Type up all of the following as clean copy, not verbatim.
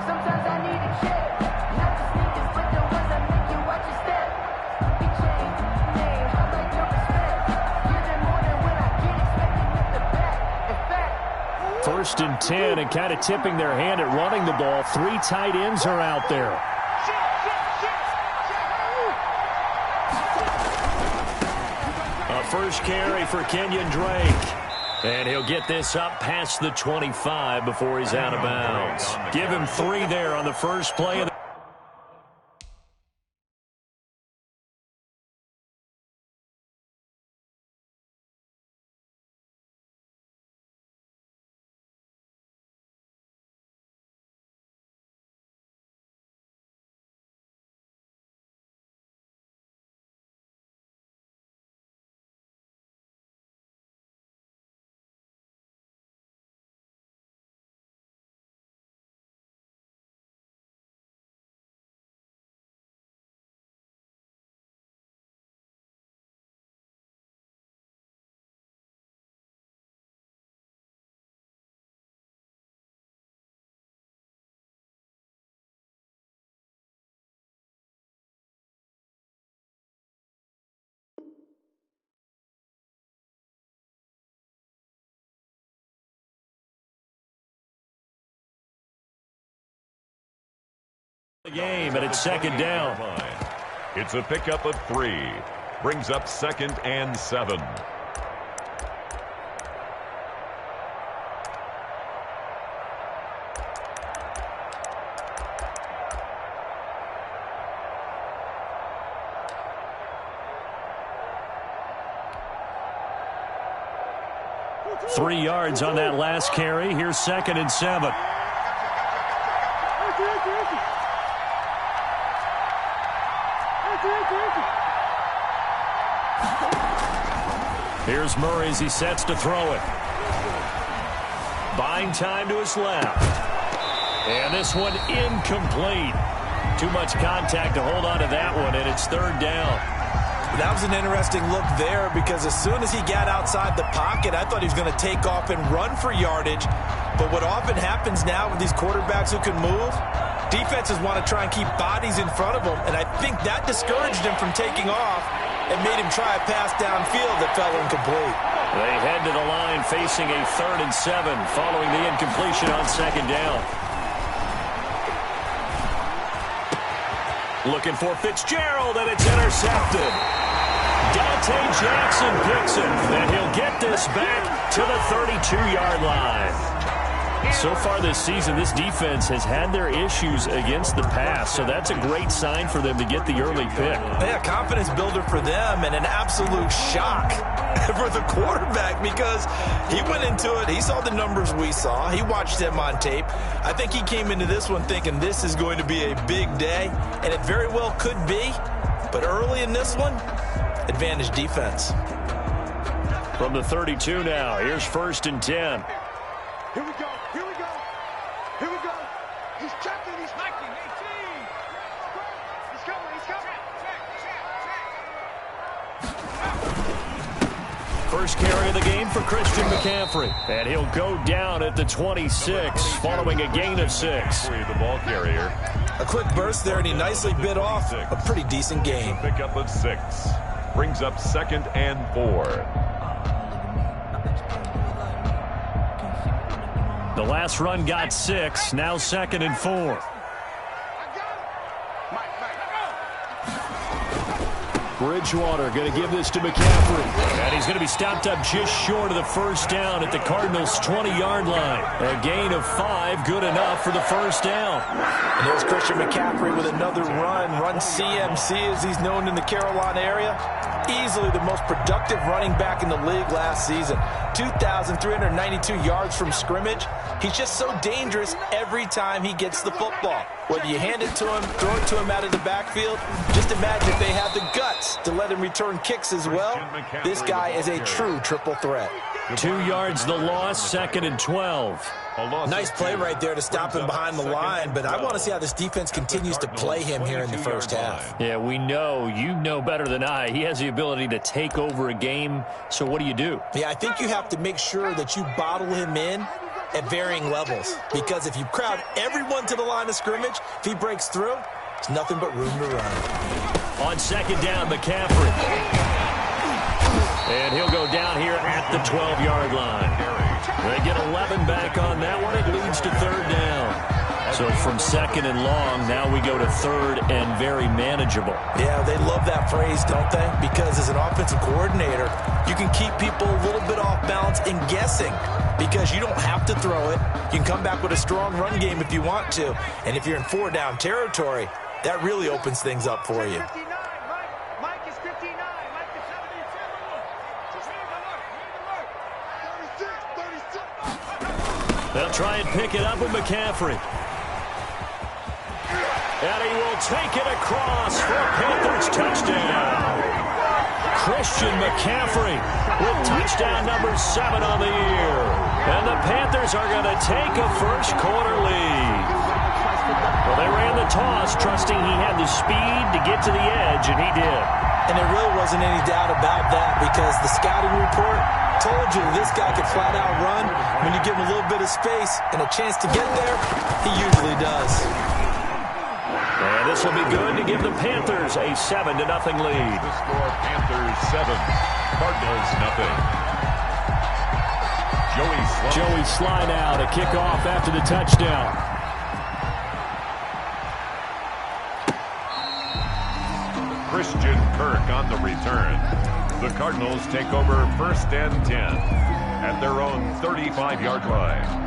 Sometimes I need a check. Not the sneakers, but the ones that make you watch your step. Big chain, name, I like your respect. Give them more than when I get expected with the back. In fact, 1st and 10, and kind of tipping their hand at running the ball. 3 tight ends are out there. A first carry for Kenyon Drake. And he'll get this up past the 25 before he's out of bounds. Give him 3 there on the first play of the game, and it's 2nd down. It's a pickup of 3. Brings up 2nd and 7. Three yards on that last carry. Here's 2nd and 7. Here's Murray as he sets to throw it. Buying time to his left. And this one incomplete. Too much contact to hold on to that one, and it's 3rd down. That was an interesting look there because as soon as he got outside the pocket, I thought he was going to take off and run for yardage. But what often happens now with these quarterbacks who can move, defenses want to try and keep bodies in front of them, and I think that discouraged him from taking off and made him try a pass downfield that fell incomplete. They head to the line facing a 3rd and 7 following the incompletion on 2nd down. Looking for Fitzgerald, and it's intercepted. Dante Jackson picks it, and he'll get this back to the 32-yard line. So far this season, this defense has had their issues against the pass, so that's a great sign for them to get the early pick. Yeah, confidence builder for them and an absolute shock for the quarterback because he went into it. He saw the numbers we saw. He watched them on tape. I think he came into this one thinking this is going to be a big day, and it very well could be. But early in this one, advantage defense. From the 32 now, here's 1st and 10. Here we go. Here we go. Here we go. He's checking. He's hiking. 18. He's coming. He's coming. First carry of the game for Christian McCaffrey. And he'll go down at the 26 following a gain of 6. The ball carrier. A quick burst there, and he nicely bit off a pretty decent gain. Pickup of 6. Brings up 2nd and 4. The last run got 6. Now 2nd and 4. Bridgewater going to give this to McCaffrey. And he's going to be stopped up just short of the 1st down at the Cardinals' 20-yard line. A gain of 5, good enough for the 1st down. And there's Christian McCaffrey with another run CMC as he's known in the Carolina area. Easily the most productive running back in the league last season. 2,392 yards from scrimmage. He's just so dangerous every time he gets the football. Whether you hand it to him, throw it to him out of the backfield, just imagine if they have the guts to let him return kicks as well. This guy is a true triple threat. 2 yards the loss, 2nd and 12. Nice play right there to stop him behind the line, but I want to see how this defense continues to play him here in the first half. Yeah, we know. You know better than I. He has the ability to take over a game, so what do you do? Yeah, I think you have to make sure that you bottle him in at varying levels. Because if you crowd everyone to the line of scrimmage, if he breaks through, there's nothing but room to run. On second down, McCaffrey. And he'll go down here at the 12-yard line. They get 11 back on that one. It leads to third down. So from second and long, now we go to third and very manageable. Yeah, they love that phrase, don't they? Because as an offensive coordinator, you can keep people a little bit off balance and guessing because you don't have to throw it. You can come back with a strong run game if you want to. And if you're in four-down territory, that really opens things up for you. 59, Mike is 59. Mike is 72. 36. They'll try and pick it up with McCaffrey. And he will take it across for a Panthers touchdown. Christian McCaffrey with touchdown number 7 on the year. And the Panthers are going to take a first quarter lead. Well, they ran the toss, trusting he had the speed to get to the edge, and he did. And there really wasn't any doubt about that because the scouting report told you this guy could flat out run. When you give him a little bit of space and a chance to get there, he usually does. And this will be good to give the Panthers a 7-0 lead. The score, Panthers 7, Cardinals nothing. Joey Slye now to kick off after the touchdown. Christian Kirk on the return. The Cardinals take over first and 10 at their own 35-yard line.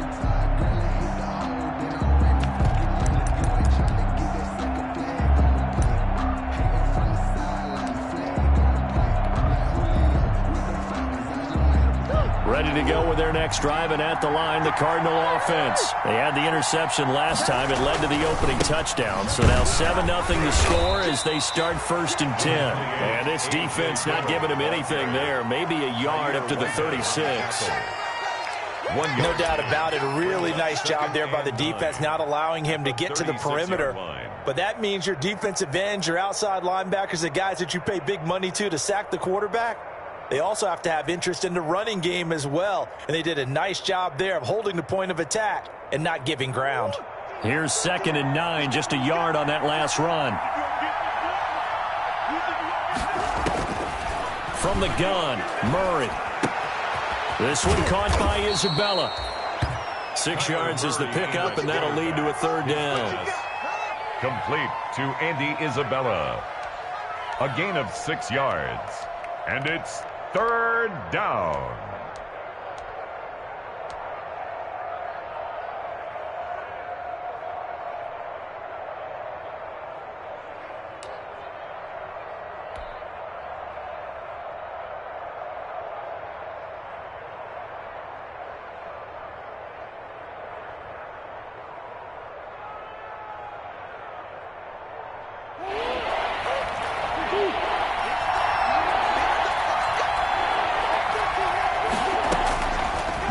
Ready to go with their next drive, and at the line, the Cardinal offense. They had the interception last time. It led to the opening touchdown. So now 7-0 the score as they start first and 10. And this defense not giving him anything there. Maybe a yard up to the 36. No doubt about it. A really nice job there by the defense, not allowing him to get to the perimeter. But that means your defensive ends, your outside linebackers, the guys that you pay big money to sack the quarterback, they also have to have interest in the running game as well. And they did a nice job there of holding the point of attack and not giving ground. Here's 2nd and 9, just a yard on that last run. From the gun, Murray. This one caught by Isabella. 6 yards is the pickup, and that'll lead to a third down. Complete to Andy Isabella. A gain of 6 yards. And it's third down.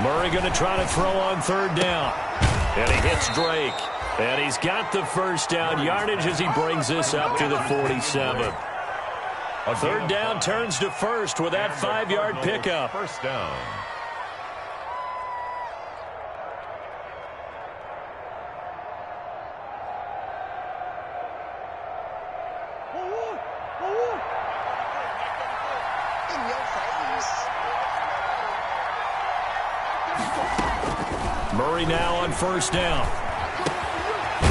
Murray going to try to throw on third down. And he hits Drake. And he's got the first down yardage as he brings this up to the 47. Third down turns to first with that 5-yard pickup. First down. Murray now on first down.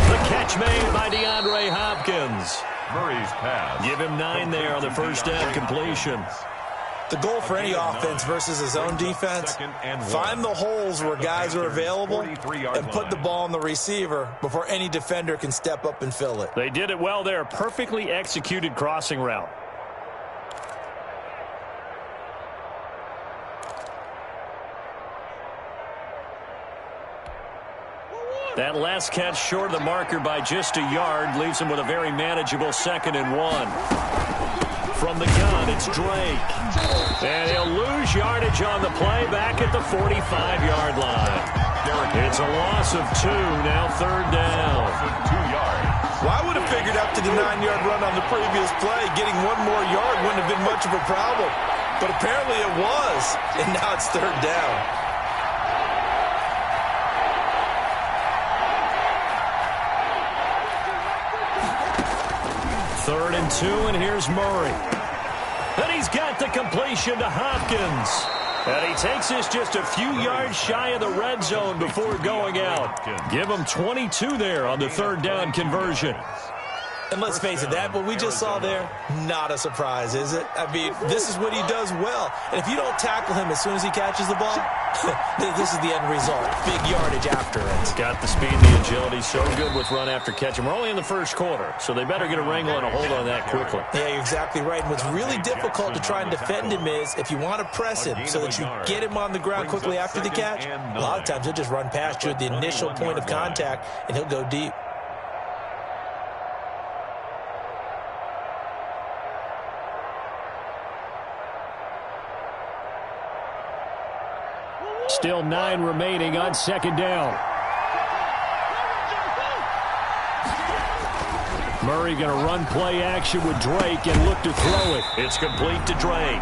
The catch made by DeAndre Hopkins. Murray's pass. Give him 9 there on the first down completion. The goal for any offense versus his own defense, find the holes where guys are available and put the ball on the receiver before any defender can step up and fill it. They did it well there. Perfectly executed crossing route. That last catch short of the marker by just a yard leaves him with a very manageable 2nd and 1. From the gun, it's Drake. And he'll lose yardage on the play back at the 45-yard line. It's a loss of 2, now third down. 2 yards. Well, I would have figured up to the 9-yard run on the previous play. Getting 1 more yard wouldn't have been much of a problem. But apparently it was, and now it's third down. 3rd and 2, and here's Murray. And he's got the completion to Hopkins. And he takes this just a few yards shy of the red zone before going out. Give him 22 there on the 3rd down conversion. And let's face it, that what we just saw there, not a surprise, is it? I mean, this is what he does well. And if you don't tackle him as soon as he catches the ball, this is the end result. Big yardage after it. Got the speed, the agility, so good with run after catch. And we're only in the first quarter, so they better get a wrangle and a hold on that quickly. Yeah, you're exactly right. And what's really difficult to try and defend him is if you want to press him so that you get him on the ground quickly after the catch, a lot of times he'll just run past you at the initial point of contact, and he'll go deep. Still 9 remaining on 2nd down. Murray going to run play action with Drake and look to throw it. It's complete to Drake.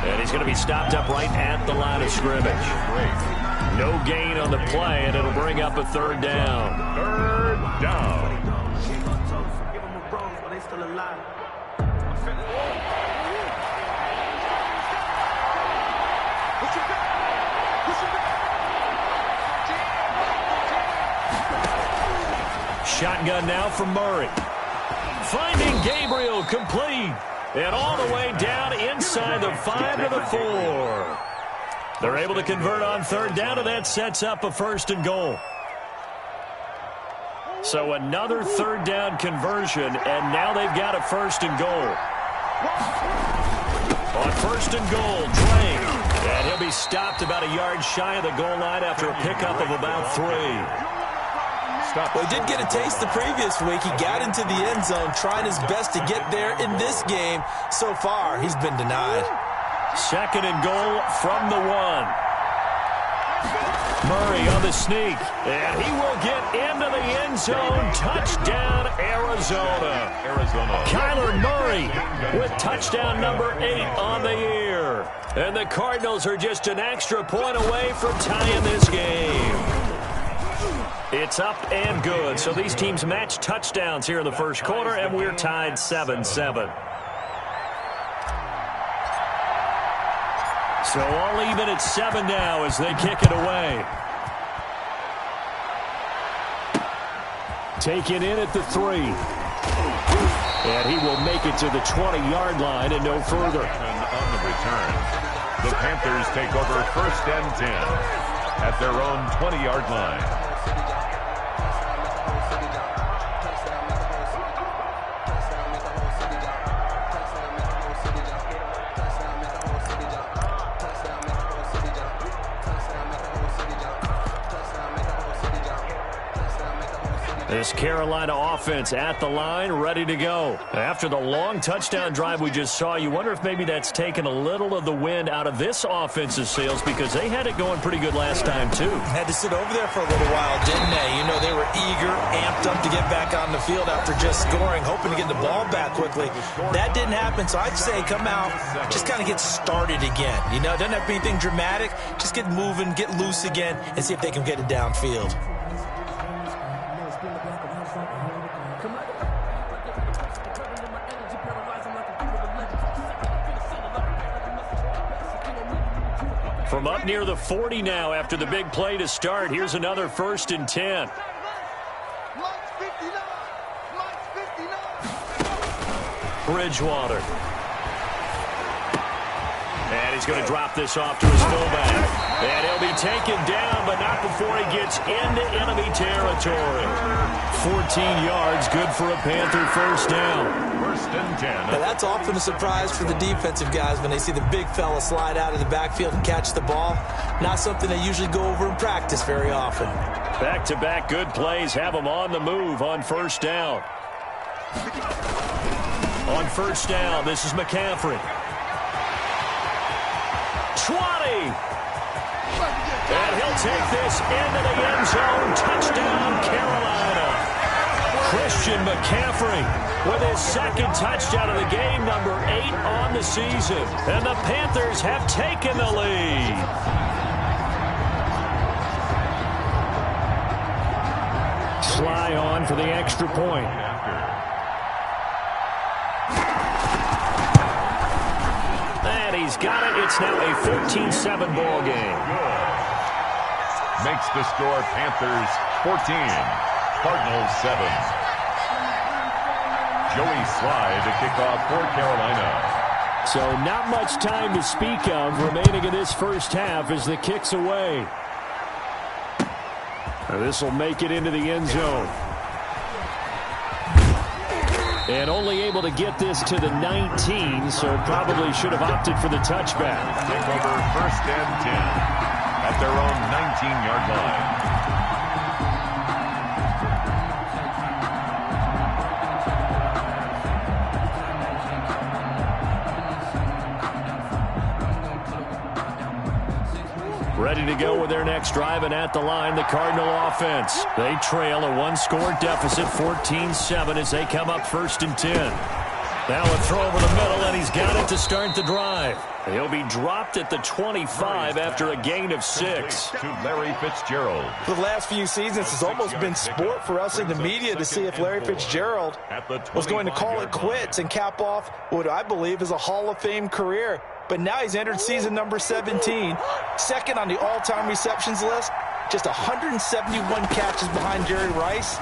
And he's going to be stopped up right at the line of scrimmage. No gain on the play, and it'll bring up a 3rd down. 3rd down. Shotgun now from Murray. Finding Gabriel complete. And all the way down inside the 5 to the 4. They're able to convert on 3rd down, and that sets up a 1st and goal. So another 3rd down conversion, and now they've got a 1st and goal. On 1st and goal, Drake. And he'll be stopped about a yard shy of the goal line after a pickup of about 3. Well, he did get a taste the previous week. He got into the end zone, trying his best to get there in this game. So far, he's been denied. 2nd and goal from the 1. Murray on the sneak, and he will get into the end zone. Touchdown, Arizona. Kyler Murray with touchdown number 8 on the year. And the Cardinals are just an extra point away from tying this game. It's up and good. So these teams match touchdowns here in the first quarter, and we're tied 7-7. So all even at 7 now as they kick it away. Taken in at the 3. And he will make it to the 20-yard line and no further. On the return, the Panthers take over 1st and 10 at their own 20-yard line. This Carolina offense at the line, ready to go. After the long touchdown drive we just saw, you wonder if maybe that's taken a little of the wind out of this offense's sails because they had it going pretty good last time, too. Had to sit over there for a little while, didn't they? You know, they were eager, amped up to get back on the field after just scoring, hoping to get the ball back quickly. That didn't happen, so I'd say come out, just kind of get started again. You know, it doesn't have to be anything dramatic. Just get moving, get loose again, and see if they can get it downfield. From up near the 40 now after the big play to start. Here's another 1st and 10. Bridgewater. And he's going to drop this off to his fullback. And he'll be taken down, but not before he gets into enemy territory. 14 yards, good for a Panther 1st down. 1st and 10. Now that's often a surprise for the defensive guys when they see the big fella slide out of the backfield and catch the ball. Not something they usually go over in practice very often. Back-to-back good plays have them on the move on 1st down. On 1st down, this is McCaffrey. 20. And he'll take this into the end zone. Touchdown, Carolina. Christian McCaffrey with his 2nd touchdown of the game, number 8 on the season. And the Panthers have taken the lead. Sly on for the extra point. He's got it. It's now a 14-7 ball game. Makes the score Panthers 14, Cardinals 7. Joey Slye to kick off for Carolina. So not much time to speak of remaining in this first half as the kick's away. This will make it into the end zone. And only able to get this to the 19, so probably should have opted for the touchback. Take over 1st and 10 at their own 19-yard line. Ready to go with their next drive, and at the line, the Cardinal offense. They trail a one-score deficit, 14-7, as they come up 1st and 10. Now a throw over the middle, and he's got it to start the drive. He'll be dropped at the 25 after a gain of 6. To Larry Fitzgerald. For the last few seasons, it's almost been sport for us in the media to see if Larry Fitzgerald was going to call it quits and cap off what I believe is a Hall of Fame career. But now he's entered season number 17, second on the all-time receptions list, just 171 catches behind Jerry Rice,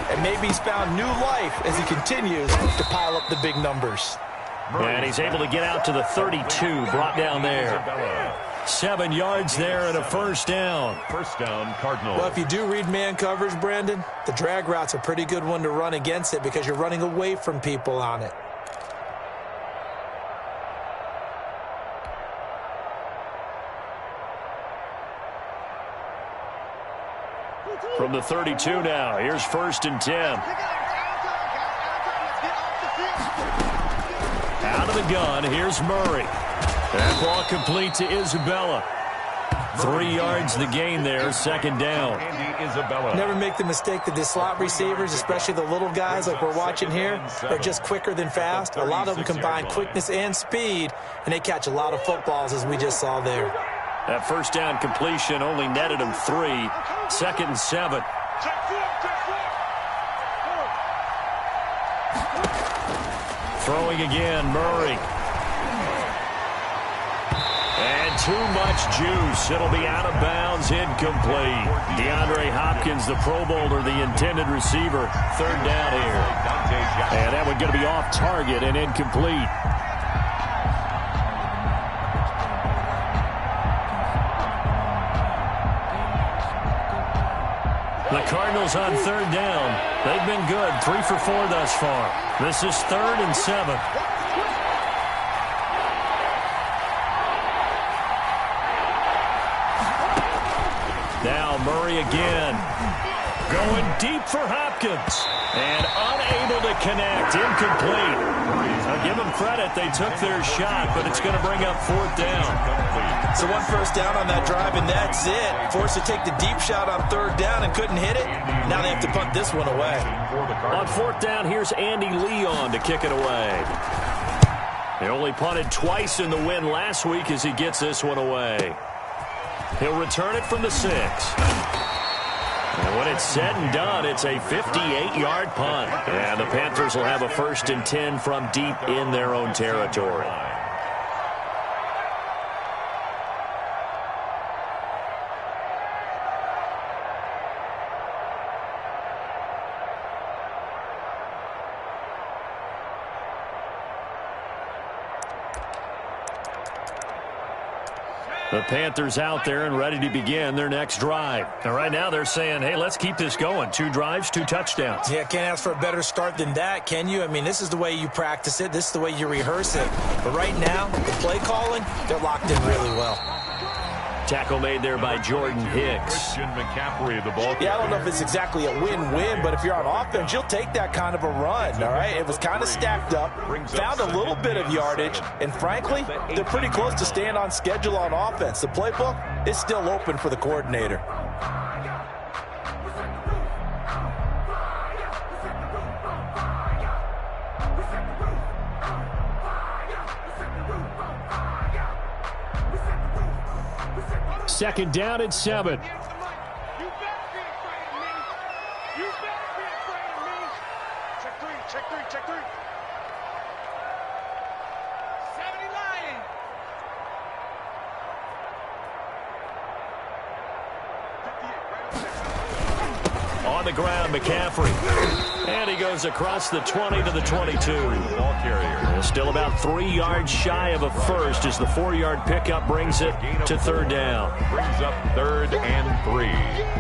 and maybe he's found new life as he continues to pile up the big numbers. And he's able to get out to the 32, brought down there. 7 yards there and a 1st down. 1st down, Cardinals. Well, if you do read man coverage, Brandon, the drag route's a pretty good one to run against it because you're running away from people on it. From the 32 now, here's 1st and 10. Out of the gun, here's Murray. That ball complete to Isabella. 3 yards the gain there, 2nd down. Never make the mistake that the slot receivers, especially the little guys like we're watching here, are just quicker than fast. A lot of them combine quickness and speed, and they catch a lot of footballs, as we just saw there. That 1st down completion only netted him 3. 2nd and 7. Throwing again, Murray. And too much juice. It'll be out of bounds, incomplete. DeAndre Hopkins, the Pro Bowler, the intended receiver. 3rd down here. And that one going to be off target and incomplete. The Cardinals on 3rd down. They've been good, 3 for 4 thus far. This is 3rd and 7. Now Murray again. Going deep for Hopkins. And unable to connect. Incomplete. I'll give them credit. They took their shot, but it's going to bring up 4th down. So 1 1st down on that drive, and that's it. Forced to take the deep shot on 3rd down and couldn't hit it. Now they have to punt this one away. On 4th down, here's Andy Leon to kick it away. He only punted twice in the win last week as he gets this one away. He'll return it from the 6. And when it's said and done, it's a 58-yard punt. And the Panthers will have a 1st and 10 from deep in their own territory. The Panthers out there and ready to begin their next drive. And right now they're saying, hey, let's keep this going. 2 drives, 2 touchdowns. Yeah, can't ask for a better start than that, can you? I mean, this is the way you practice it. This is the way you rehearse it. But right now, the play calling, they're locked in really well. Tackle made there by Jordan Hicks. Christian McCaffrey, the ball. Yeah, I don't know if it's exactly a win-win, but if you're on offense, you'll take that kind of a run, all right? It was kind of stacked up, found a little bit of yardage, and frankly, they're pretty close to staying on schedule on offense. The playbook is still open for the coordinator. Second down at 7. You better be afraid of me. You better be afraid of me. Check 3, check 3, check 3. 70 Lions. the ground, McCaffrey. And he goes across the 20 to the 22. Ball carrier. Still about 3 yards shy of a first as the 4-yard pickup brings it to third down. Brings up 3rd and 3.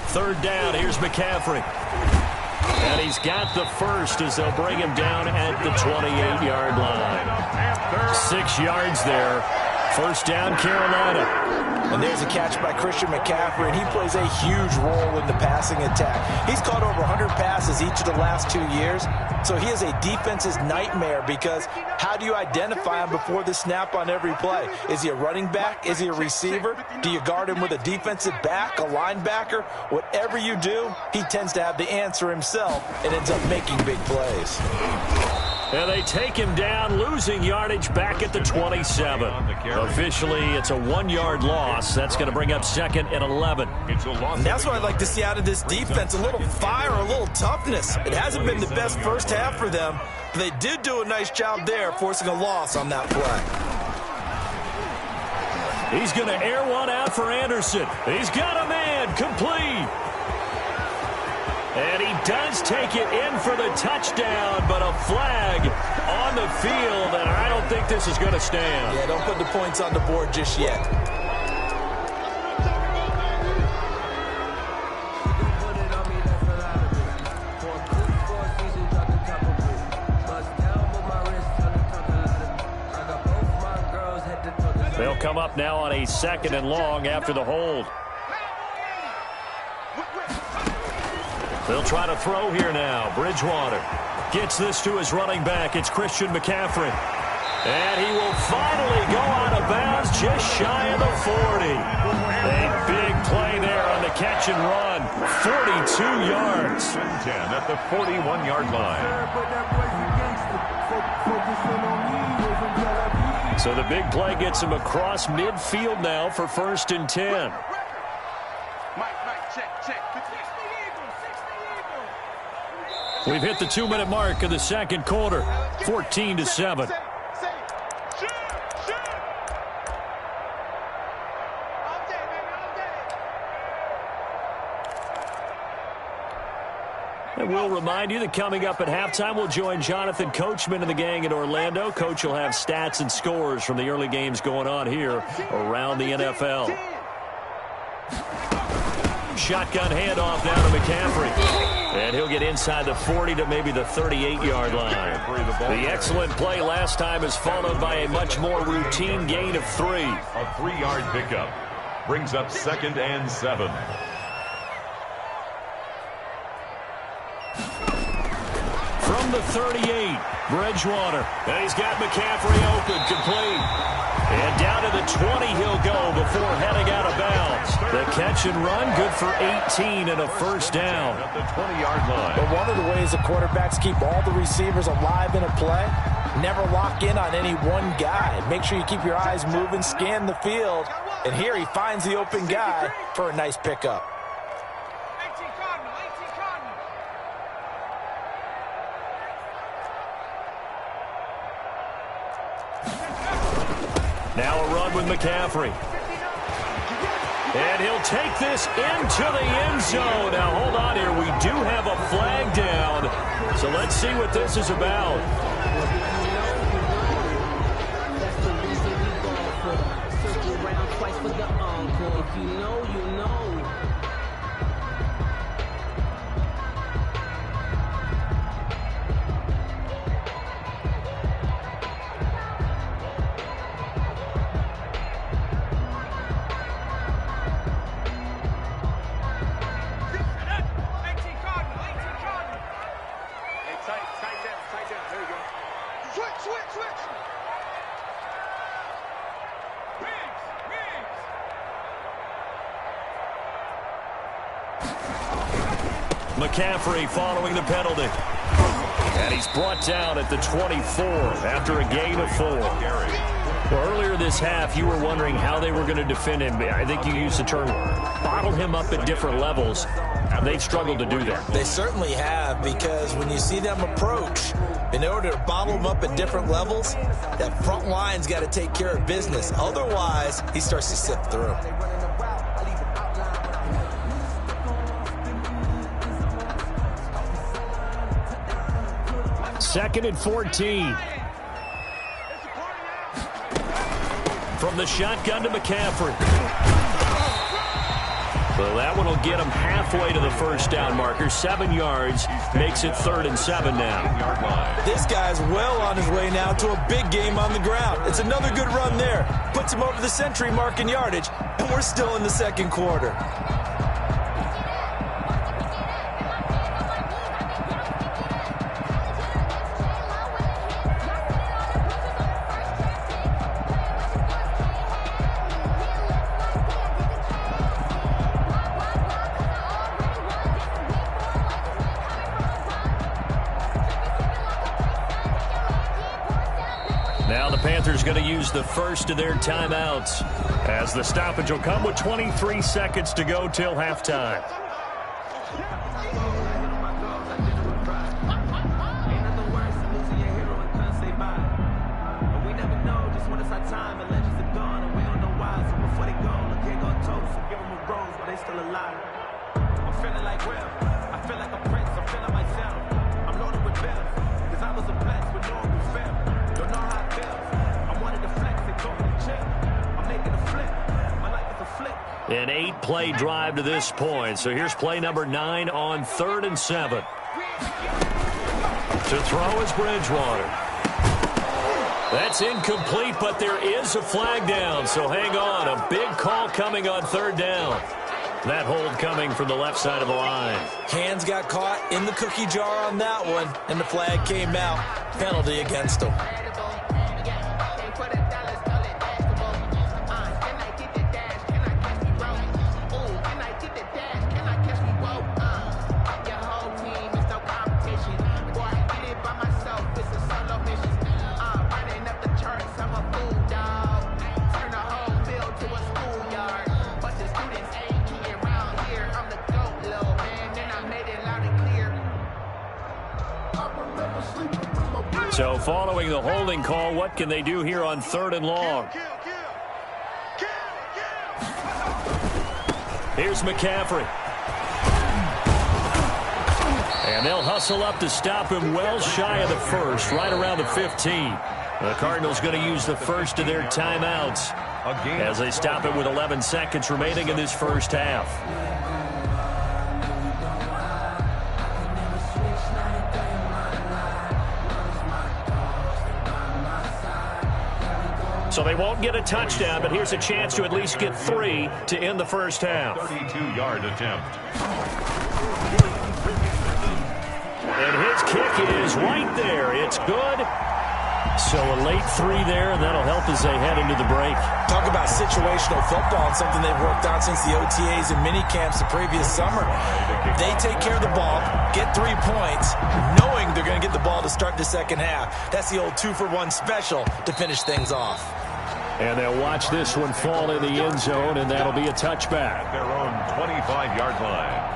Third down, here's McCaffrey. And he's got the first as they'll bring him down at the 28-yard line. 6 yards there. First down, Carolina. And there's a catch by Christian McCaffrey, and he plays a huge role in the passing attack. He's caught over 100 passes each of the last 2 years, so he is a defense's nightmare because how do you identify him before the snap on every play? Is he a running back? Is he a receiver? Do you guard him with a defensive back, a linebacker? Whatever you do, he tends to have the answer himself and ends up making big plays. And they take him down, losing yardage back at the 27. Officially, it's a 1-yard loss. That's going to bring up 2nd and 11. And that's what I'd like to see out of this defense, a little fire, a little toughness. It hasn't been the best first half for them, but they did do a nice job there, forcing a loss on that play. He's going to air one out for Anderson. He's got a man, complete. And he does take it in for the touchdown, but a flag on the field, and I don't think this is going to stand. Yeah, don't put the points on the board just yet. They'll come up now on a 2nd and long after the hold. They'll try to throw here now. Bridgewater gets this to his running back. It's Christian McCaffrey. And he will finally go out of bounds just shy of the 40. A big play there on the catch and run. 42 yards. 10 at the 41-yard line. So the big play gets him across midfield now for 1st and 10. We've hit the 2-minute mark of the second quarter. 14-7. And we'll remind you that coming up at halftime, we'll join Jonathan Coachman and the gang in Orlando. Coach will have stats and scores from the early games going on here around the NFL. Shotgun handoff down to McCaffrey. And he'll get inside the 40 to maybe the 38-yard line. The excellent play last time is followed by a much more routine gain of 3. A 3-yard pickup brings up 2nd and 7. From the 38, Bridgewater. And he's got McCaffrey open, complete. And down to the 20 he'll go before heading out of bounds. The catch and run, good for 18 and a first down. At the 20-yard line. But one of the ways the quarterbacks keep all the receivers alive in a play, never lock in on any one guy. Make sure you keep your eyes moving, scan the field. And here he finds the open guy for a nice pickup. Now a run with McCaffrey. And he'll take this into the end zone. Now, hold on here. We do have a flag down. So let's see what this is about. Switch. McCaffrey following the penalty. And he's brought down at the 24 after a gain of 4. Well, earlier this half, you were wondering how they were going to defend him. I think you used the term bottle him up at different levels. They've struggled to do that. They certainly have, because when you see them approach, in order to bottle him up at different levels, that front line's got to take care of business. Otherwise, he starts to sift through. Second and 14. From the shotgun to McCaffrey. Well, that one will get him halfway to the first down marker. 7 yards makes it 3rd and 7 now. This guy's well on his way now to a big game on the ground. It's another good run there. Puts him over the century mark in yardage, and we're still in the second quarter. Now the Panthers going to use the first of their timeouts, as the stoppage will come with 23 seconds to go till halftime. An 8-play drive to this point. So here's play number 9 on 3rd and 7. To throw is Bridgewater. That's incomplete, but there is a flag down. So hang on. A big call coming on 3rd down. That hold coming from the left side of the line. Hands got caught in the cookie jar on that one, and the flag came out. Penalty against him. So following the holding call, what can they do here on 3rd and long? Here's McCaffrey. And they'll hustle up to stop him well shy of the first, right around the 15. The Cardinals going to use the first of their timeouts as they stop it with 11 seconds remaining in this first half. So they won't get a touchdown, but here's a chance to at least get 3 to end the first half. 32-yard attempt. And his kick is right there. It's good. So a late 3 there, and that'll help as they head into the break. Talk about situational football and something they've worked on since the OTAs and mini camps the previous summer. They take care of the ball, get 3 points, knowing they're going to get the ball to start the second half. That's the old 2-for-1 special to finish things off. And they'll watch this one fall in the end zone, and that'll be a touchback. At their own 25-yard line.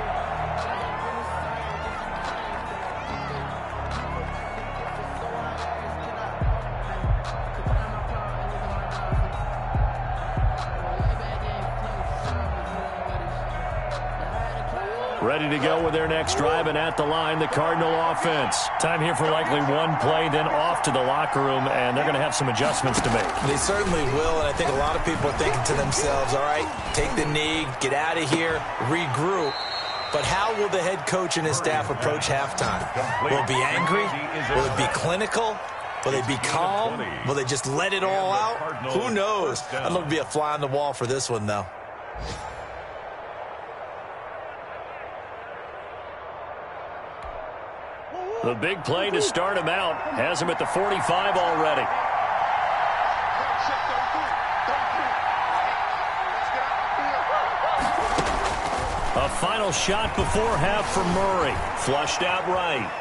Ready to go with their next drive, and at the line, the Cardinal offense. Time here for likely one play, then off to the locker room, and they're going to have some adjustments to make. They certainly will, and I think a lot of people are thinking to themselves, all right, take the knee, get out of here, regroup. But how will the head coach and his staff approach halftime? Will it be angry? Will it be clinical? Will they be calm? Will they just let it all out? Who knows? I'd love to be a fly on the wall for this one, though. The big play to start him out has him at the 45 already. A final shot before half for Murray. Flushed out right.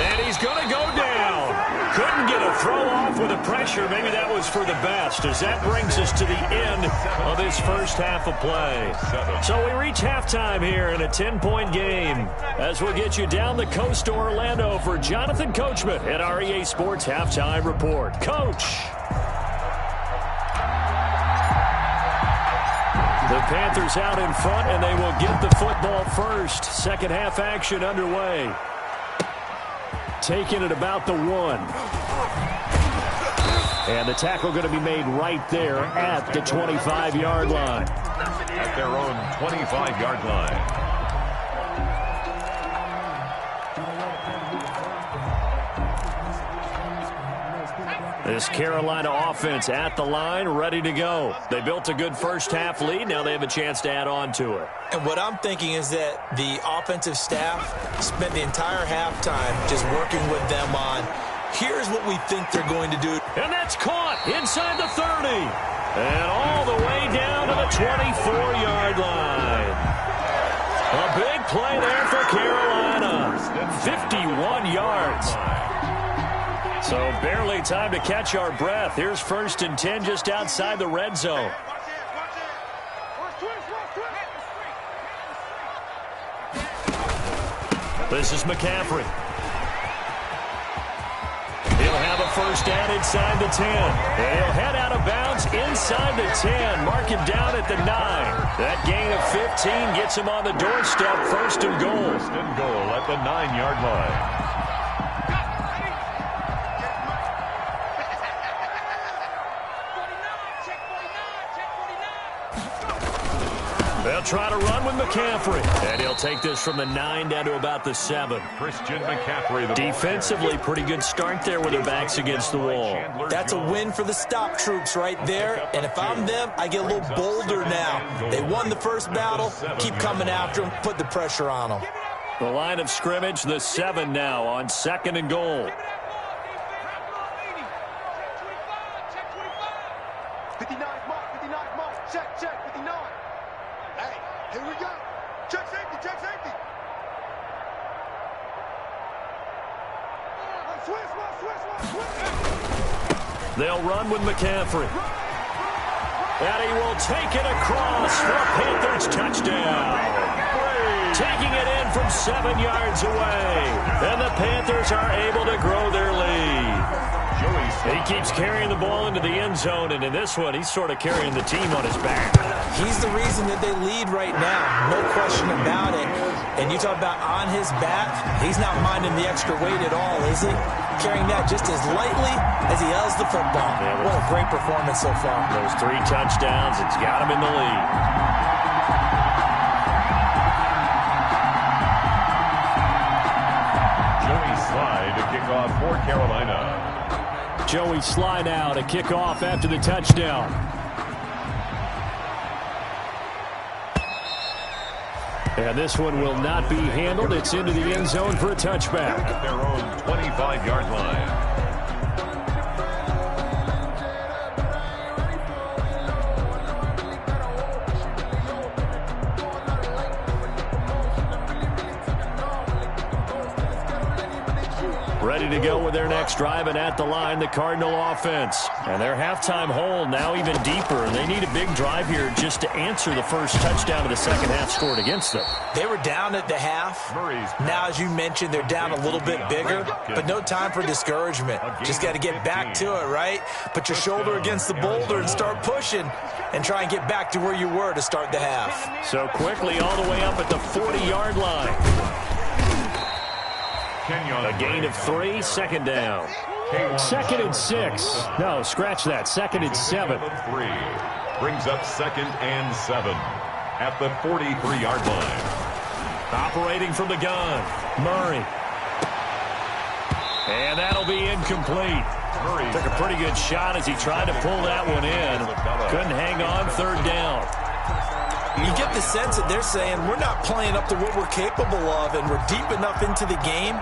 And he's going to go down. Couldn't get a throw off with the pressure. Maybe that was for the best, as that brings us to the end of this first half of play. So we reach halftime here in a 10-point game, as we'll get you down the coast to Orlando for Jonathan Coachman at our EA Sports Halftime Report. Coach. The Panthers out in front, and they will get the football first. Second half action underway. Taking it about the 1. And the tackle going to be made right there at the 25-yard line. At their own 25-yard line. This Carolina offense at the line, ready to go. They built a good first half lead. Now they have a chance to add on to it. And what I'm thinking is that the offensive staff spent the entire halftime just working with them on, here's what we think they're going to do. And that's caught inside the 30. And all the way down to the 24-yard line. A big play there for Carolina. 51 yards. So barely time to catch our breath. Here's 1st and 10 just outside the red zone. This is McCaffrey. He'll have a first down inside the 10. He'll head out of bounds inside the 10. Mark him down at the 9. That gain of 15 gets him on the doorstep. 1st and goal. 1st and goal at the 9-yard line. They'll try to run with McCaffrey. And he'll take this from the 9 down to about the 7. Christian McCaffrey. Defensively, pretty good start there with their backs against the wall. That's a win for the stop troops right there. And if I'm them, I get a little bolder now. They won the first battle. Keep coming after them. Put the pressure on them. The line of scrimmage, the 7 now on 2nd and goal. 59 mark, 59 mark. Check, 59. Hey, here we go. Check safety, check safety. Swiss. They'll run with McCaffrey. And he will take it across for a Panthers touchdown. Taking it in from 7 yards away. And the Panthers are able to grow their lead. He keeps carrying the ball into the end zone, and in this one, he's sort of carrying the team on his back. He's the reason that they lead right now. No question about it. And you talk about on his back, he's not minding the extra weight at all, is he? Carrying that just as lightly as he does the football. Yeah, what a great performance so far. Those 3 touchdowns, it's got him in the lead. Joey Slye to kick off for Carolina. Joey Slye now to kick off after the touchdown. And this one will not be handled. It's into the end zone for a touchback. At their own 25-yard line. Ready to go with their next drive, and at the line, the Cardinal offense. And their halftime hole now even deeper, and they need a big drive here just to answer the first touchdown of the second half scored against them. They were down at the half. Now, as you mentioned, they're down a little bit bigger, but no time for discouragement. Just got to get back to it, right? Put your shoulder against the boulder and start pushing and try and get back to where you were to start the half. So quickly all the way up at the 40-yard line. A gain of 3, 2nd down. 2nd and 6. No, scratch that. 2nd and 7. 3 brings up 2nd and 7 at the 43-yard line. Operating from the gun, Murray. And that'll be incomplete. Took a pretty good shot as he tried to pull that one in. Couldn't hang on, 3rd down. You get the sense that they're saying we're not playing up to what we're capable of, and we're deep enough into the game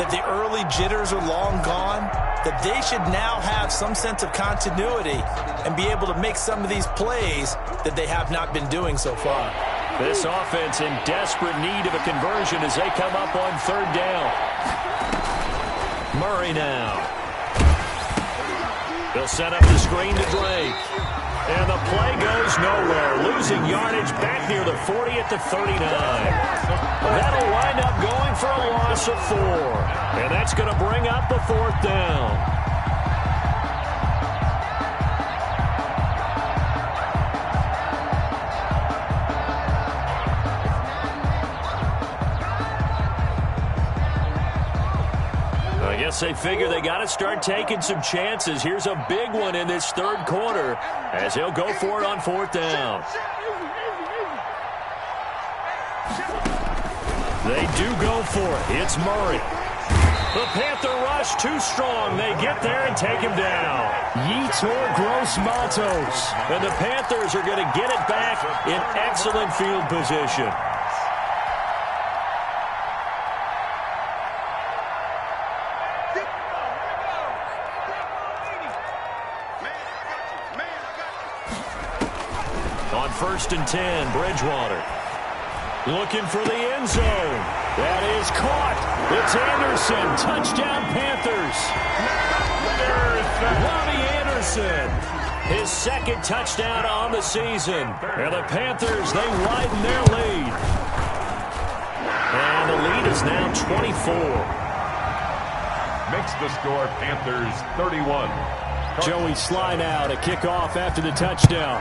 that the early jitters are long gone, that they should now have some sense of continuity and be able to make some of these plays that they have not been doing so far. This offense in desperate need of a conversion as they come up on third down. Murray now. They'll set up the screen to Drake. And the play goes nowhere. Losing yardage back near the 40 at the 39. That'll wind up going for a loss of 4. And that's going to bring up the fourth down. I guess they figure they got to start taking some chances. Here's a big one in this third quarter as he'll go for it on fourth down. They do go for it. It's Murray. The Panther rush too strong. They get there and take him down. got2eat4 Gross Matos. And the Panthers are going to get it back in excellent field position. On 1st and 10, Bridgewater. Looking for the end zone. That is caught. It's Anderson. Touchdown, Panthers. Robbie Anderson. His second touchdown on the season. And the Panthers, they widen their lead. And the lead is now 24. Makes the score Panthers 31. Joey Sly now to kick off after the touchdown.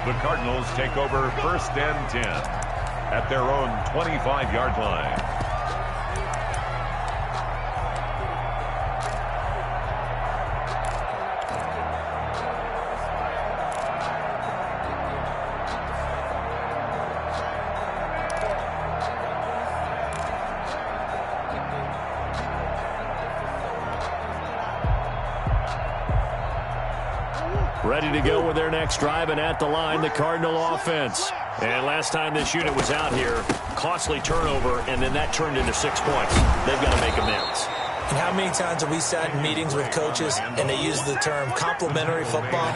The Cardinals take over 1st and 10 at their own 25-yard line. Ready to go with their next drive, and at the line, the Cardinal offense. And last time this unit was out here, costly turnover, and then that turned into 6 points. They've got to make amends. And how many times have we sat in meetings with coaches and they use the term complementary football?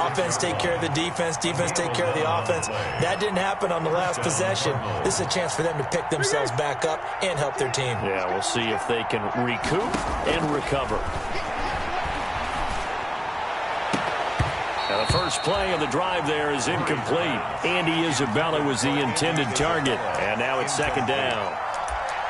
Offense take care of the defense, defense take care of the offense. That didn't happen on the last possession. This is a chance for them to pick themselves back up and help their team. Yeah, we'll see if they can recoup and recover. Now the first play of the drive there is incomplete. Andy Isabella was the intended target, and now it's second down.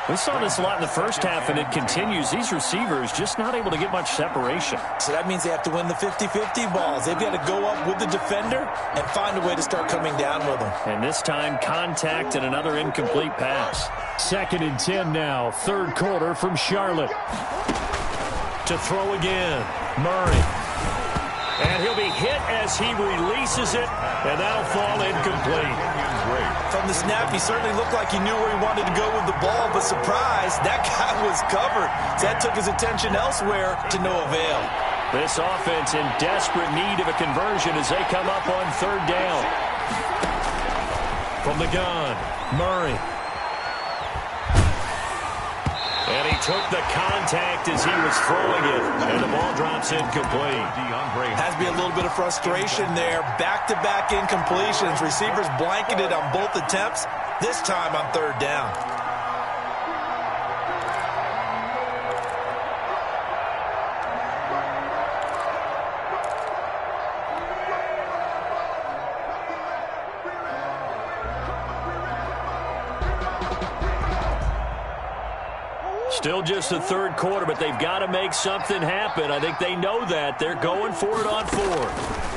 We saw this a lot in the first half, and it continues. These receivers just not able to get much separation. So that means they have to win the 50-50 balls. They've got to go up with the defender and find a way to start coming down with them. And this time, contact and another incomplete pass. 2nd and 10 now, third quarter from Charlotte. To throw again, Murray. And he'll be hit as he releases it, and that'll fall incomplete. From the snap, he certainly looked like he knew where he wanted to go with the ball, but surprise, that guy was covered. So that took his attention elsewhere to no avail. This offense in desperate need of a conversion as they come up on third down. From the gun, Murray. And he took the contact as he was throwing it, and the ball drops incomplete. Has to be a little bit of frustration there. Back-to-back incompletions. Receivers blanketed on both attempts, this time on third down. Still just the third quarter, but they've got to make something happen. I think they know that. They're going for it on fourth.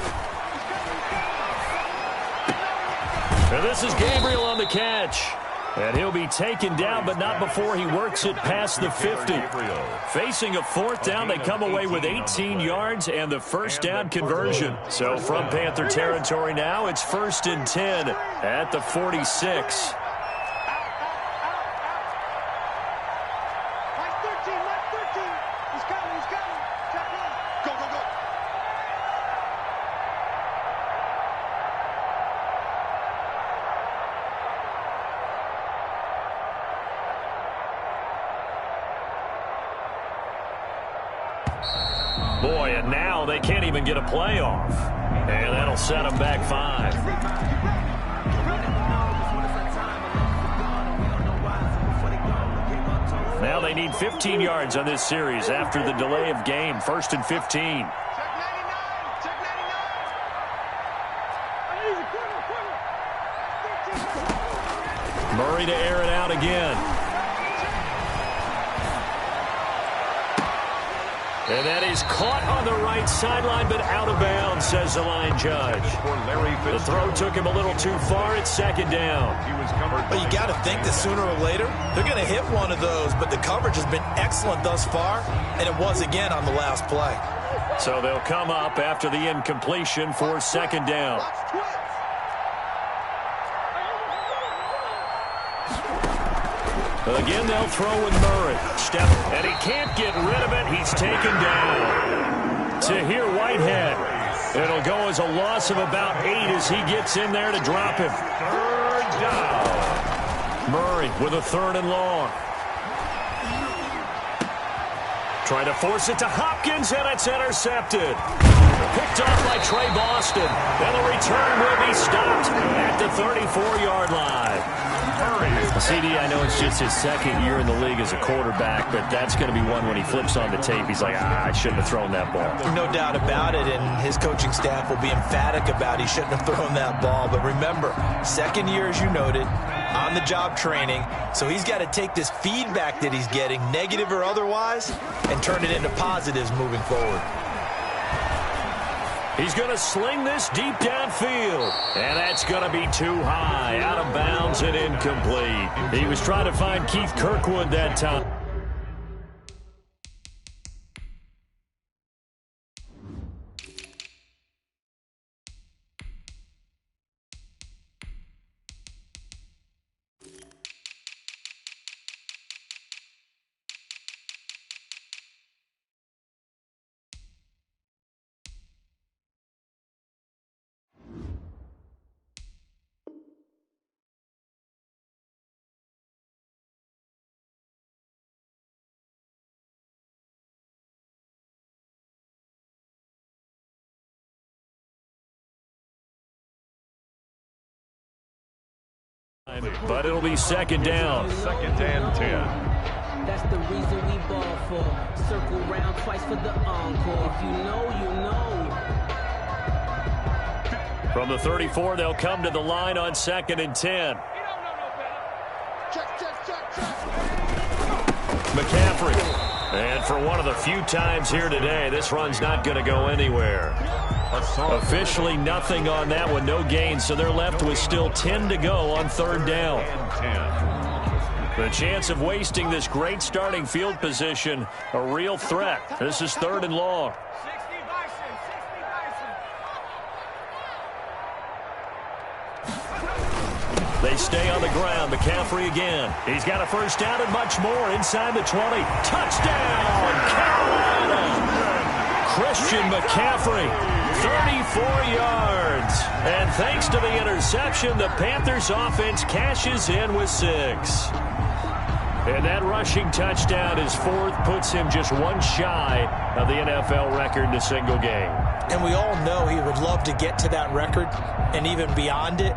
And this is Gabriel on the catch. And he'll be taken down, but not before he works it past the 50. Facing a fourth down, they come away with 18 yards and the first down conversion. So from Panther territory now, it's 1st and 10 at the 46. Boy, and now they can't even get a play off. And that'll set them back 5. Now they need 15 yards on this series after the delay of game. 1st and 15. Murray to air it out again. And that is caught on the right sideline, but out of bounds, says the line judge. The throw took him a little too far. It's 2nd down. But you got to think that sooner or later, they're going to hit one of those, but the coverage has been excellent thus far, and it was again on the last play. So they'll come up after the incompletion for 2nd down. Again, they'll throw with Murray. Step, and he can't get rid of it. He's taken down. To here, Whitehead. It'll go as a loss of about 8 as he gets in there to drop him. 3rd down. Murray with a 3rd and long. Trying to force it to Hopkins, and it's intercepted. Picked off by Trey Boston. And the return will be stopped at the 34-yard line. CD, I know it's just his 2nd year in the league as a quarterback, but that's going to be one when he flips on the tape. He's like, I shouldn't have thrown that ball. No doubt about it, and his coaching staff will be emphatic about he shouldn't have thrown that ball. But remember, 2nd year, as you noted, on-the-job training, so he's got to take this feedback that he's getting, negative or otherwise, and turn it into positives moving forward. He's going to sling this deep downfield. And that's going to be too high. Out of bounds and incomplete. He was trying to find Keith Kirkwood that time. But it'll be 2nd down. 2nd and 10. That's the reason we ball for. Circle round twice for the encore. If you know, you know. From the 34, they'll come to the line on 2nd and 10. McCaffrey. And for one of the few times here today, this run's not going to go anywhere. Officially nothing on that one, no gain, so they're left with still 10 to go on 3rd down. The chance of wasting this great starting field position, a real threat. This is 3rd and long. They stay on the ground. McCaffrey again. He's got a 1st down and much more inside the 20. Touchdown, Carolina! Christian McCaffrey, 34 yards. And thanks to the interception, the Panthers offense cashes in with 6. And that rushing touchdown, his 4th, puts him just one shy of the NFL record in a single game. And we all know he would love to get to that record and even beyond it,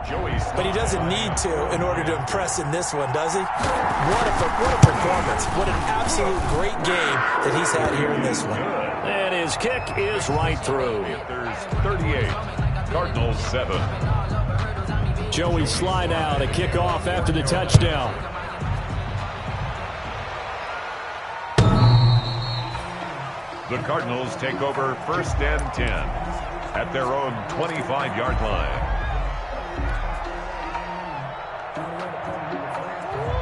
but he doesn't need to in order to impress in this one, does he? What a performance. What an absolute great game that he's had here in this one. And his kick is right through. Panthers 38, Cardinals 7. Joey slide out, a kickoff after the touchdown. The Cardinals take over 1st and 10 at their own 25-yard line.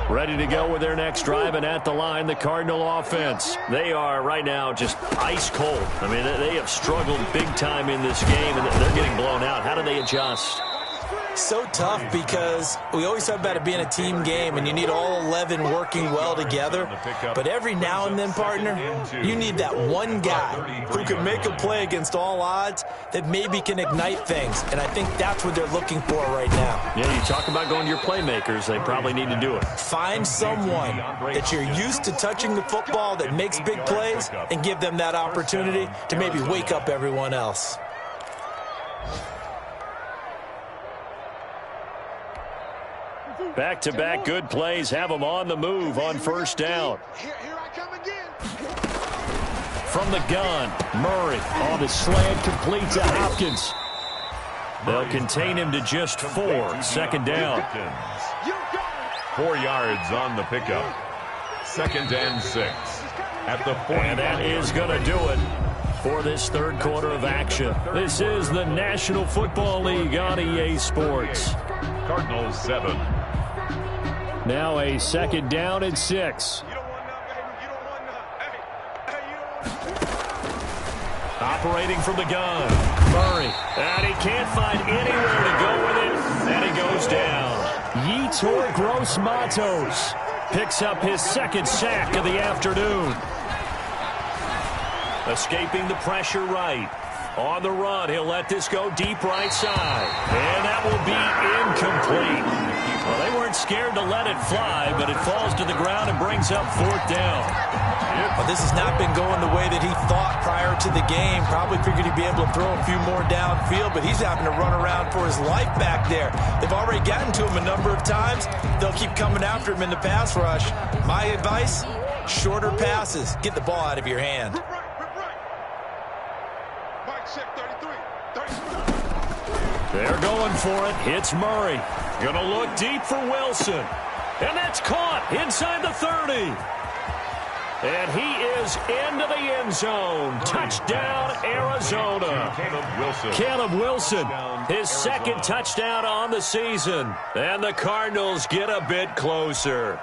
Ready to go with their next drive, and at the line, the Cardinal offense. They are right now just ice cold. I mean, they have struggled big time in this game, and they're getting blown out. How do they adjust? So tough because we always talk about it being a team game and you need all 11 working well together. But every now and then, partner, you need that one guy who can make a play against all odds that maybe can ignite things. And I think that's what they're looking for right now. Yeah, you talk about going to your playmakers. They probably need to do it. Find someone that you're used to touching the football that makes big plays and give them that opportunity to maybe wake up everyone else. Back-to-back good plays have them on the move on first down. Here I come again. From the gun, Murray on the slant, complete to Hopkins. They'll contain him to just 4. Second down. 4 yards on the pickup. 2nd and 6 at the 40. And that is going to do it for this third quarter of action. This is the National Football League on EA Sports. Cardinals 7. Now a 2nd down and 6. You don't want none, baby. You don't want none. Hey, you don't want Operating from the gun, Murray. And he can't find anywhere to go with it. And he goes down. got2eat4 Gross Matos picks up his 2nd sack of the afternoon. Escaping the pressure right. On the run, he'll let this go deep right side. And that will be incomplete. Well, they weren't scared to let it fly, but it falls to the ground and brings up 4th down. Well, this has not been going the way that he thought prior to the game. Probably figured he'd be able to throw a few more downfield, but he's having to run around for his life back there. They've already gotten to him a number of times. They'll keep coming after him in the pass rush. My advice, shorter passes. Get the ball out of your hand. Mike check 33. They're going for it. Hits Murray. Going to look deep for Wilson. And that's caught inside the 30. And he is into the end zone. Touchdown, Arizona. Caleb Wilson, his 2nd touchdown on the season. And the Cardinals get a bit closer.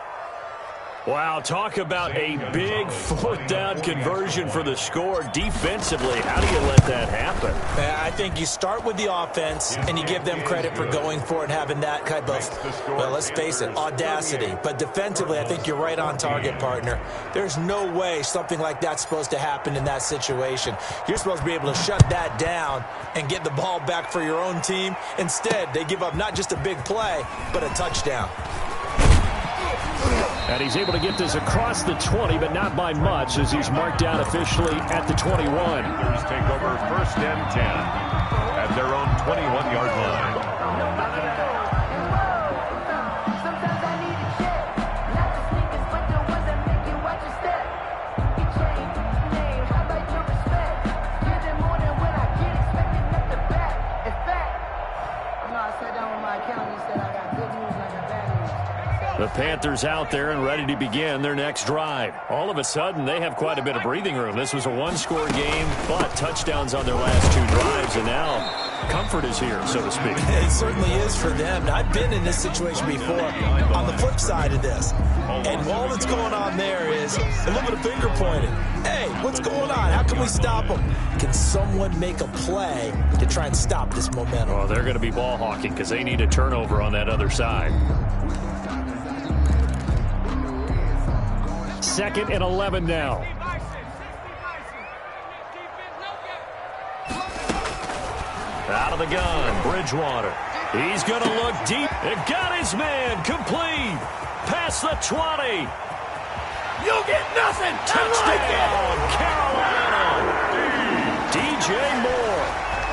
Wow, talk about a big 4th down conversion for the score defensively. How do you let that happen? I think you start with the offense and you give them credit for going for it and having that type of, well, let's face it, audacity. But defensively, I think you're right on target, partner. There's no way something like that's supposed to happen in that situation. You're supposed to be able to shut that down and get the ball back for your own team. Instead, they give up not just a big play, but a touchdown. And he's able to get this across the 20, but not by much, as he's marked down officially at the 21. Panthers take over 1st and 10 at their own 21-yard line. Sometimes I need a check. Not the sneakers, but the ones that make you watch your step. You change name, how about your respect? You're the more than what I get, expecting nothing back. In fact, I sat down with my accountant and said I got good news and I got bad news. The Panthers out there and ready to begin their next drive. All of a sudden, they have quite a bit of breathing room. This was a 1-score game, but touchdowns on their last 2 drives, and now comfort is here, so to speak. It certainly is for them. I've been in this situation before on the flip side of this. And all that's going on there is a little bit of finger pointing. Hey, what's going on? How can we stop them? Can someone make a play to try and stop this momentum? Well, they're going to be ball hawking because they need a turnover on that other side. 2nd and 11 now. Out of the gun, Bridgewater. He's going to look deep. It got his man complete. Past the 20. You'll get nothing. Touchdown, Carolina. DJ Moore,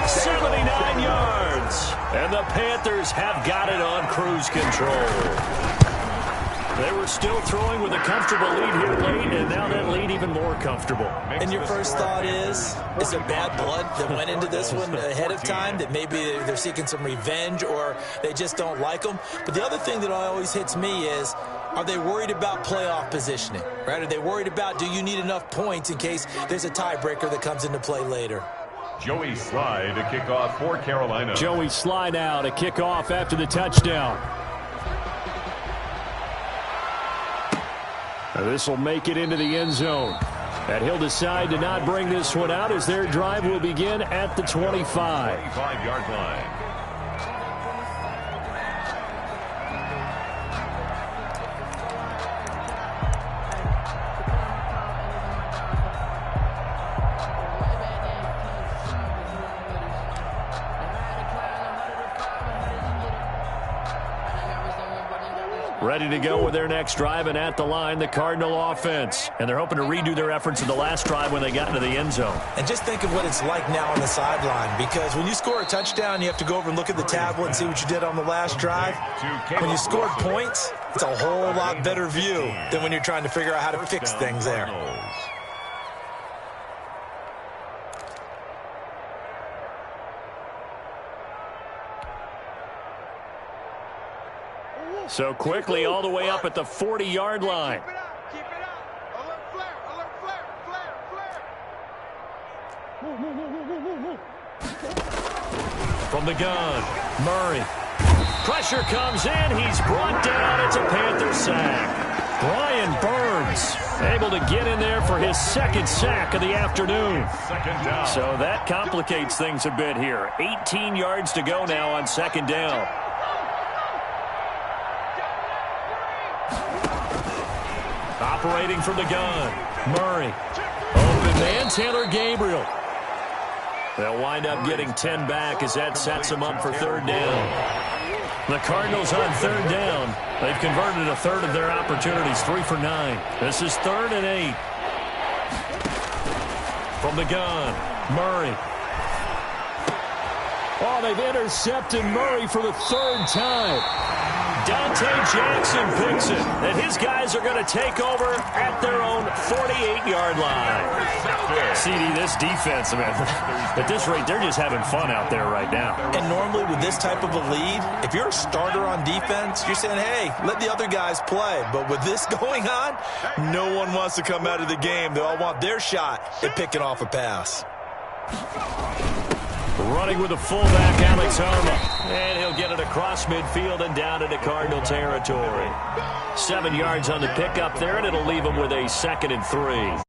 79 yards. And the Panthers have got it on cruise control. They were still throwing with a comfortable lead here late, and now that lead even more comfortable. And your first thought is it bad blood that went into this one ahead of time, that maybe they're seeking some revenge or they just don't like them? But the other thing that always hits me is, are they worried about playoff positioning, right? Are they worried about, do you need enough points in case there's a tiebreaker that comes into play later? Joey Sly to kick off for Carolina. Joey Sly now to kick off after the touchdown. This will make it into the end zone. And he'll decide to not bring this one out as their drive will begin at the 25. 25-yard line. Ready to go with their next drive, and at the line, the Cardinal offense. And they're hoping to redo their efforts in the last drive when they got into the end zone. And just think of what it's like now on the sideline, because when you score a touchdown, you have to go over and look at the tablet and see what you did on the last drive. When you scored points, it's a whole lot better view than when you're trying to figure out how to fix things there. So quickly all the way up at the 40-yard line. Keep it up. Alert flare, alert flare, flare, flare. From the gun, Murray. Pressure comes in. He's brought down. It's a Panther sack. Brian Burns able to get in there for his second sack of the afternoon. So that complicates things a bit here. 18 yards to go now on second down. Operating from the gun, Murray. Open man, Taylor Gabriel. They'll wind up getting 10 back as that sets them up for third down. The Cardinals on third down. They've converted a third of their opportunities, 3 for 9. This is 3rd and 8. From the gun, Murray. Oh, they've intercepted Murray for the 3rd time. Dante Jackson picks it, and his guys are going to take over at their own 48-yard line. CD, this defense, man, at this rate, they're just having fun out there right now. And normally with this type of a lead, if you're a starter on defense, you're saying, hey, let the other guys play. But with this going on, no one wants to come out of the game. They all want their shot at picking off a pass. Running with the fullback, Alex Harma. And he'll get it across midfield and down into Cardinal territory. 7 yards on the pickup there, and it'll leave him with a 2nd and 3.